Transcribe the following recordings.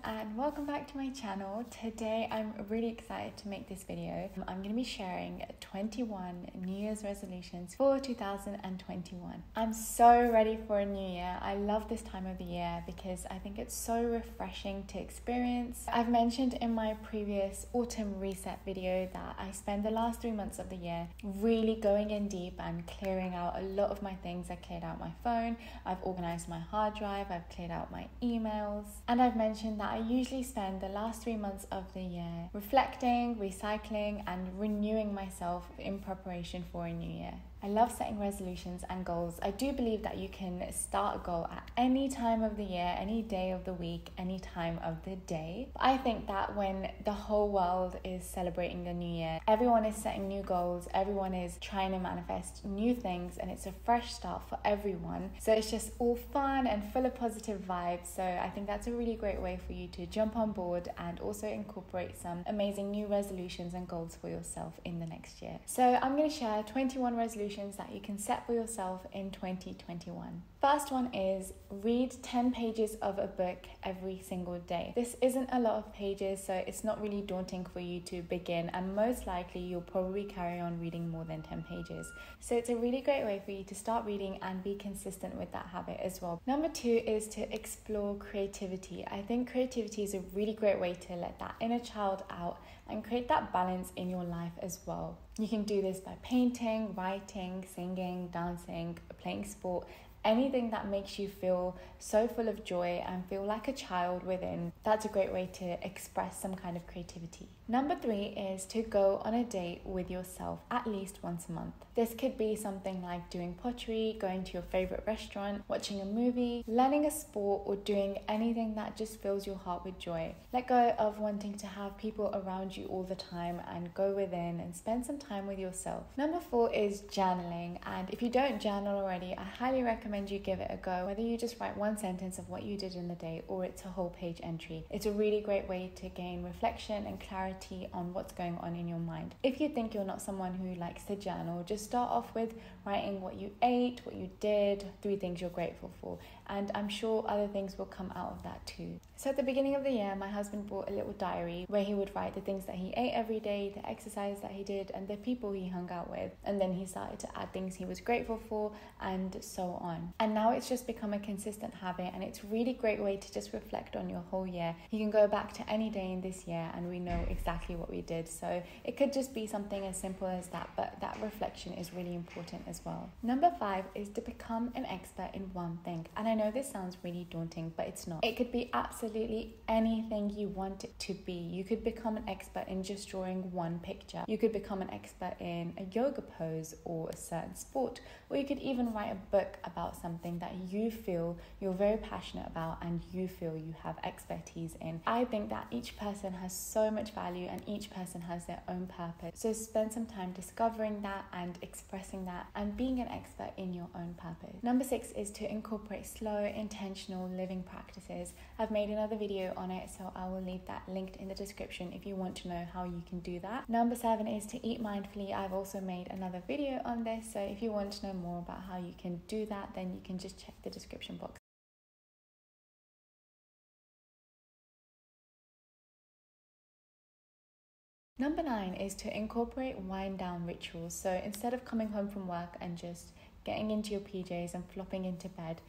and welcome back to my channel. Today I'm really excited to make this video. I'm going to be sharing 21 New Year's resolutions for 2021. I'm so ready for a new year. I love this time of the year because I think it's so refreshing to experience. I've mentioned in my previous autumn reset video that I spend the last 3 months of the year really going in deep and clearing out a lot of my things. I cleared out my phone, I've organized my hard drive, I've cleared out my emails, and I've mentioned that I usually spend the last 3 months of the year reflecting, recycling, and renewing myself in preparation for a new year. I love setting resolutions and goals. I do believe that you can start a goal at any time of the year, any day of the week, any time of the day. But I think that when the whole world is celebrating the new year, everyone is setting new goals, everyone is trying to manifest new things, and it's a fresh start for everyone. So it's just all fun and full of positive vibes. So I think that's a really great way for you to jump on board and also incorporate some amazing new resolutions and goals for yourself in the next year. So I'm going to share 21 resolutions that you can set for yourself in 2021. First one is read 10 pages of a book every single day. This isn't a lot of pages, so it's not really daunting for you to begin, and most likely you'll probably carry on reading more than 10 pages. So it's a really great way for you to start reading and be consistent with that habit as well. Number 2 is to explore creativity. I think creativity is a really great way to let that inner child out and create that balance in your life as well. You can do this by painting, writing, singing, dancing, playing sport, anything that makes you feel so full of joy and feel like a child within. That's a great way to express some kind of creativity. Number 3 is to go on a date with yourself at least once a month. This could be something like doing pottery, going to your favorite restaurant, watching a movie, learning a sport, or doing anything that just fills your heart with joy. Let go of wanting to have people around you all the time and go within and spend some time with yourself. Number 4 is journaling, and if you don't journal already, I highly recommend you give it a go. Whether you just write one sentence of what you did in the day or it's a whole page entry, it's a really great way to gain reflection and clarity on what's going on in your mind. If you think you're not someone who likes to journal, just start off with writing what you ate, what you did, 3 things you're grateful for, and I'm sure other things will come out of that too. So at the beginning of the year, my husband bought a little diary where he would write the things that he ate every day, the exercise that he did, and the people he hung out with, and then he started to add things he was grateful for and so on. And now it's just become a consistent habit, and it's a really great way to just reflect on your whole year. You can go back to any day in this year and we know exactly what we did. So it could just be something as simple as that, but that reflection is really important as well. Number 5 is to become an expert in one thing. And I know this sounds really daunting, but it's not. It could be absolutely anything you want it to be. You could become an expert in just drawing one picture. You could become an expert in a yoga pose or a certain sport, or you could even write a book about something that you feel you're very passionate about and you feel you have expertise in. I think that each person has so much value and each person has their own purpose. So spend some time discovering that and expressing that and being an expert in your own purpose. Number 6 is to incorporate slow, intentional living practices. I've made another video on it, so I will leave that linked in the description if you want to know how you can do that. Number 7 is to eat mindfully. I've also made another video on this, so if you want to know more about how you can do that, then you can just check the description box. Number 9 is to incorporate wind down rituals. So instead of coming home from work and just getting into your PJs and flopping into bed,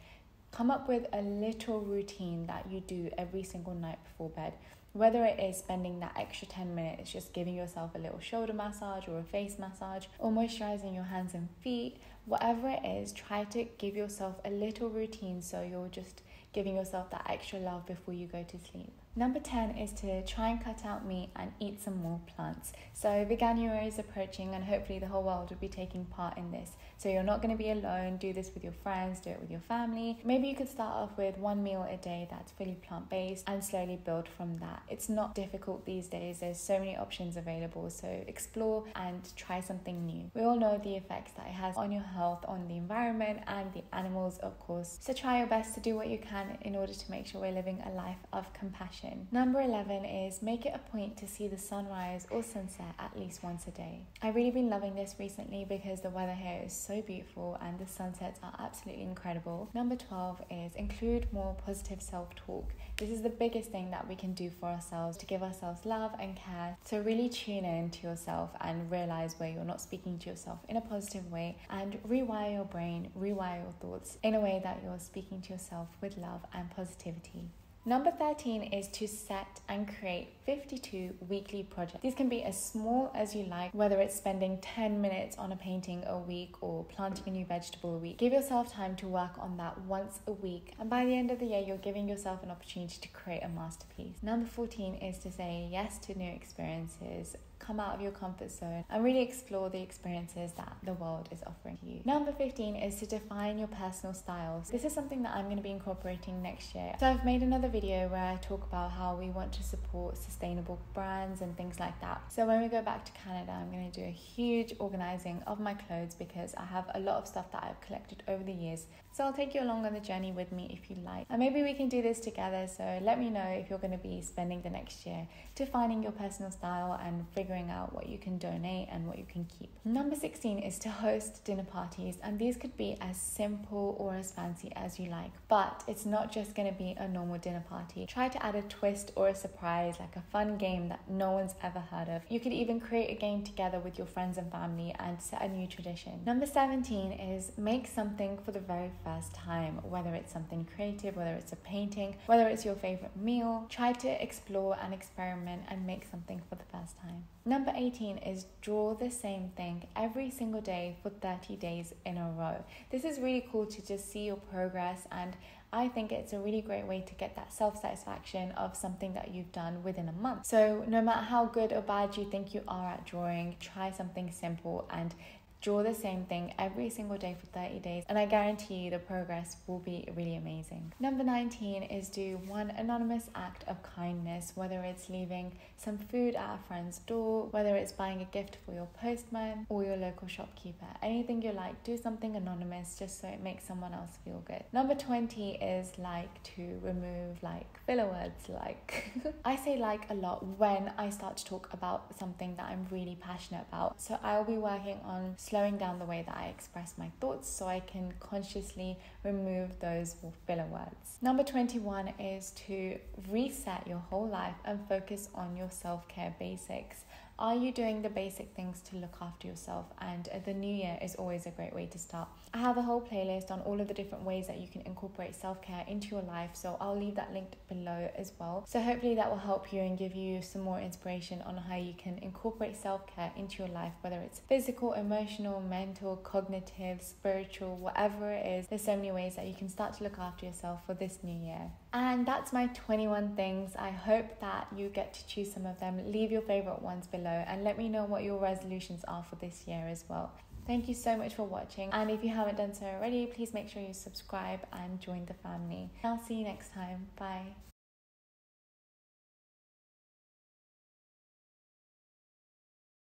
come up with a little routine that you do every single night before bed. Whether it is spending that extra 10 minutes just giving yourself a little shoulder massage or a face massage or moisturizing your hands and feet, whatever it is, try to give yourself a little routine so you're just giving yourself that extra love before you go to sleep. Number 10 is to try and cut out meat and eat some more plants. So Veganuary is approaching and hopefully the whole world will be taking part in this. So you're not going to be alone. Do this with your friends, do it with your family. Maybe you could start off with one meal a day that's fully plant-based and slowly build from that. It's not difficult these days. There's so many options available. So explore and try something new. We all know the effects that it has on your health, on the environment and the animals, of course. So try your best to do what you can in order to make sure we're living a life of compassion. reflection. Number 11 is make it a point to see the sunrise or sunset at least once a day. I've really been loving this recently because the weather here is so beautiful and the sunsets are absolutely incredible. Number 12 is include more positive self-talk. This is the biggest thing that we can do for ourselves to give ourselves love and care. So really tune in to yourself and realize where you're not speaking to yourself in a positive way, and rewire your brain, rewire your thoughts in a way that you're speaking to yourself with love and positivity. Number 13 is to set and create 52 weekly projects. These can be as small as you like, whether it's spending 10 minutes on a painting a week or planting a new vegetable a week. Give yourself time to work on that once a week, and by the end of the year, you're giving yourself an opportunity to create a masterpiece. Number 14 is to say yes to new experiences. Come out of your comfort zone and really explore the experiences that the world is offering you. Number 15 is to define your personal styles. This is something that I'm going to be incorporating next year. So I've made another video where I talk about how we want to support sustainable brands and things like that. So when we go back to Canada, I'm going to do a huge organizing of my clothes because I have a lot of stuff that I've collected over the years. So I'll take you along on the journey with me if you like. And maybe we can do this together. So let me know if you're going to be spending the next year defining your personal style and figuring out what you can donate and what you can keep. Number 16 is to host dinner parties, and these could be as simple or as fancy as you like, but it's not just going to be a normal dinner party. Try to add a twist or a surprise, like a fun game that no one's ever heard of. You could even create a game together with your friends and family and set a new tradition. Number 17 is make something for the very first time, whether it's something creative, whether it's a painting, whether it's your favorite meal. Try to explore and experiment and make something for the first time. Number 18 is draw the same thing every single day for 30 days in a row. This is really cool to just see your progress, and I think it's a really great way to get that self-satisfaction of something that you've done within a month. So no matter how good or bad you think you are at drawing, try something simple and draw the same thing every single day for 30 days, and I guarantee you the progress will be really amazing. Number 19 is do one anonymous act of kindness, whether it's leaving some food at a friend's door, whether it's buying a gift for your postman or your local shopkeeper. Anything you like, do something anonymous just so it makes someone else feel good. Number 20 is to remove filler words like. I say a lot when I start to talk about something that I'm really passionate about. So I'll be working on slowing down the way that I express my thoughts so I can consciously remove those filler words. Number 21 is to reset your whole life and focus on your self-care basics. Are you doing the basic things to look after yourself? And the new year is always a great way to start. I have a whole playlist on all of the different ways that you can incorporate self-care into your life, so I'll leave that linked below as well. So hopefully that will help you and give you some more inspiration on how you can incorporate self-care into your life, whether it's physical, emotional, mental, cognitive, spiritual, whatever it is. There's so many ways that you can start to look after yourself for this new year. And that's my 21 things. I hope that you get to choose some of them. Leave your favorite ones below and let me know what your resolutions are for this year as well. Thank you so much for watching, and if you haven't done so already, please make sure you subscribe and join the family. I'll see you next time. Bye.